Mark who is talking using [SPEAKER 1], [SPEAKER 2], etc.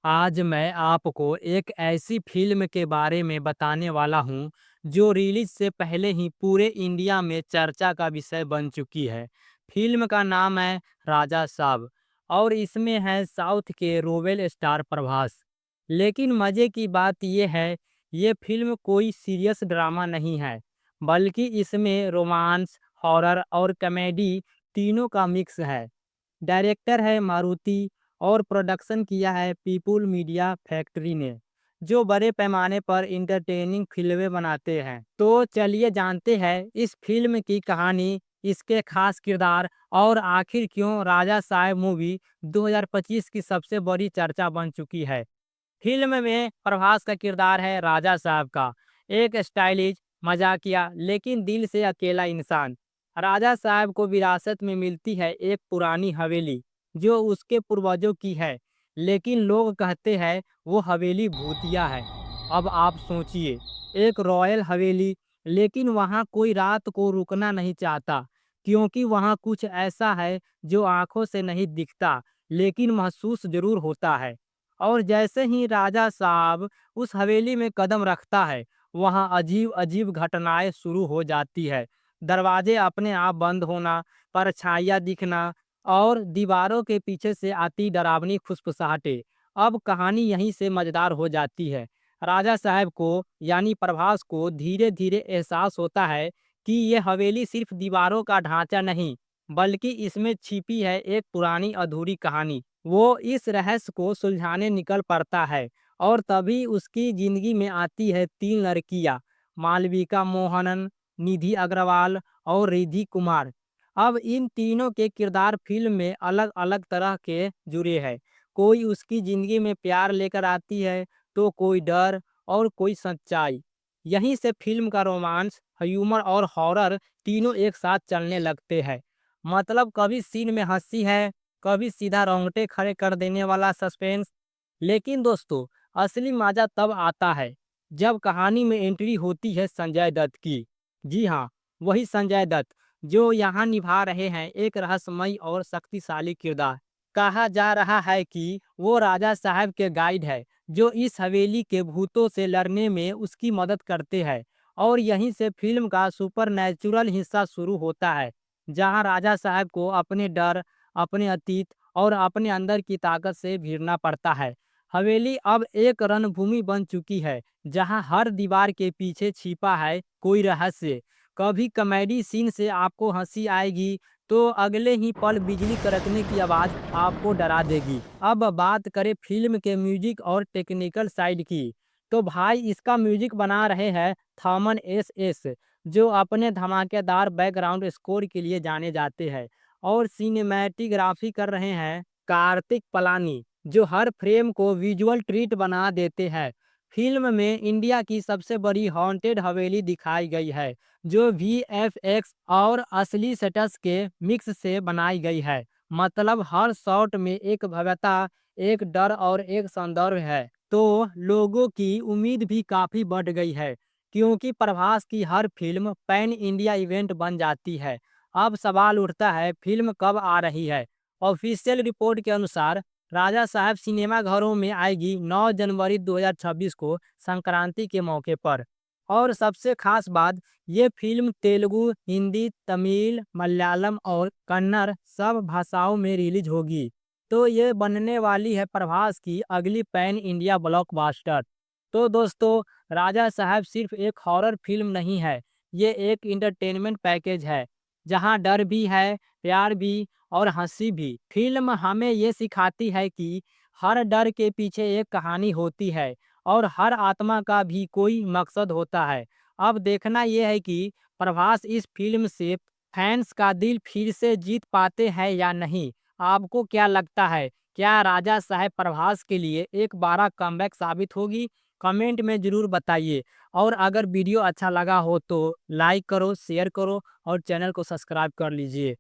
[SPEAKER 1] आज मैं आपको एक ऐसी फ़िल्म के बारे में बताने वाला हूँ, जो रिलीज़ से पहले ही पूरे इंडिया में चर्चा का विषय बन चुकी है। फ़िल्म का नाम है राजा साहब और इसमें है साउथ के रोबेल स्टार प्रभास। लेकिन मज़े की बात ये है, ये फ़िल्म कोई सीरियस ड्रामा नहीं है, बल्कि इसमें रोमांस, हॉरर और कॉमेडी तीनों का मिक्स है। डायरेक्टर है मारुति और प्रोडक्शन किया है पीपुल मीडिया फैक्ट्री ने, जो बड़े पैमाने पर इंटरटेनिंग फिल्में बनाते हैं। तो चलिए जानते हैं इस फिल्म की कहानी, इसके खास किरदार और आखिर क्यों राजा साहब मूवी 2025 की सबसे बड़ी चर्चा बन चुकी है। फिल्म में प्रभास का किरदार है राजा साहब का, एक स्टाइलिश, मजाकिया लेकिन दिल से अकेला इंसान। राजा साहब को विरासत में मिलती है एक पुरानी हवेली, जो उसके पूर्वजों की है, लेकिन लोग कहते हैं वो हवेली भूतिया है। अब आप सोचिए, एक रॉयल हवेली, लेकिन वहाँ कोई रात को रुकना नहीं चाहता, क्योंकि वहाँ कुछ ऐसा है जो आंखों से नहीं दिखता, लेकिन महसूस जरूर होता है। और जैसे ही राजा साहब उस हवेली में कदम रखता है, वहाँ अजीब-अजीब घटनाएँ शुरू हो जाती है। दरवाजे अपने आप बंद होना, परछाइयाँ दिखना और दीवारों के पीछे से आती डरावनी फुसफुसाहटें। अब कहानी यहीं से मज़ेदार हो जाती है। राजा साहब को यानी प्रभास को धीरे-धीरे एहसास होता है कि ये हवेली सिर्फ़ दीवारों का ढाँचा नहीं, बल्कि इसमें छिपी है एक पुरानी अधूरी कहानी। वो इस रहस्य को सुलझाने निकल पड़ता है और तभी उसकी जिंदगी में आती है तीन लड़कियां, मालविका मोहनन, निधि अग्रवाल और रिद्धि कुमार। अब इन तीनों के किरदार फिल्म में अलग अलग तरह के जुड़े हैं। कोई उसकी जिंदगी में प्यार लेकर आती है, तो कोई डर और कोई सच्चाई। यहीं से फिल्म का रोमांस, ह्यूमर और हॉरर तीनों एक साथ चलने लगते हैं। मतलब कभी सीन में हंसी है, कभी सीधा रोंगटे खड़े कर देने वाला सस्पेंस। लेकिन दोस्तों, असली मजा तब आता है जब कहानी में एंट्री होती है संजय दत्त की। जी हाँ, वही संजय दत्त जो यहाँ निभा रहे हैं एक रहस्यमयी और शक्तिशाली किरदार। कहा जा रहा है कि वो राजा साहब के गाइड है, जो इस हवेली के भूतों से लड़ने में उसकी मदद करते हैं। और यहीं से फिल्म का सुपरनैचुरल हिस्सा शुरू होता है, जहाँ राजा साहब को अपने डर, अपने अतीत और अपने अंदर की ताकत से भिड़ना पड़ता है। हवेली अब एक रणभूमि बन चुकी है, जहां हर दीवार के पीछे छिपा है कोई रहस्य। कभी कॉमेडी सीन से आपको हंसी आएगी, तो अगले ही पल बिजली कड़कने की आवाज आपको डरा देगी। अब बात करें फिल्म के म्यूजिक और टेक्निकल साइड की, तो भाई इसका म्यूजिक बना रहे हैं थामन एस, जो अपने धमाकेदार बैकग्राउंड स्कोर के लिए जाने जाते हैं। और सिनेमैटोग्राफी कर रहे हैं कार्तिक पलानी, जो हर फ्रेम को विजुअल ट्रीट बना देते हैं। फिल्म में इंडिया की सबसे बड़ी हॉन्टेड हवेली दिखाई गई है, जो वीएफएक्स और असली सेटस के मिक्स से बनाई गई है। मतलब हर शॉट में एक भव्यता, एक डर और एक सौंदर्य है। तो लोगों की उम्मीद भी काफी बढ़ गई है, क्योंकि प्रभास की हर फिल्म पैन इंडिया इवेंट बन जाती है। अब सवाल उठता है फिल्म कब आ रही है। ऑफिशियल रिपोर्ट के अनुसार राजा साहब सिनेमाघरों में आएगी 9 जनवरी 2026 को, संक्रांति के मौके पर। और सबसे खास बात, ये फिल्म तेलुगु, हिंदी, तमिल, मलयालम और कन्नड़ सब भाषाओं में रिलीज होगी। तो ये बनने वाली है प्रभास की अगली पैन इंडिया ब्लॉकबस्टर। तो दोस्तों, राजा साहब सिर्फ एक हॉरर फिल्म नहीं है, ये एक इंटरटेनमेंट पैकेज है, जहां डर भी है, प्यार भी और हंसी भी। फिल्म हमें ये सिखाती है कि हर डर के पीछे एक कहानी होती है और हर आत्मा का भी कोई मकसद होता है। अब देखना यह है कि प्रभास इस फिल्म से फैंस का दिल फिर से जीत पाते हैं या नहीं। आपको क्या लगता है, क्या राजा साहब प्रभास के लिए एक बार कमबैक साबित होगी? कमेंट में जरूर बताइए। और अगर वीडियो अच्छा लगा हो तो लाइक करो, शेयर करो और चैनल को सब्सक्राइब कर लीजिए।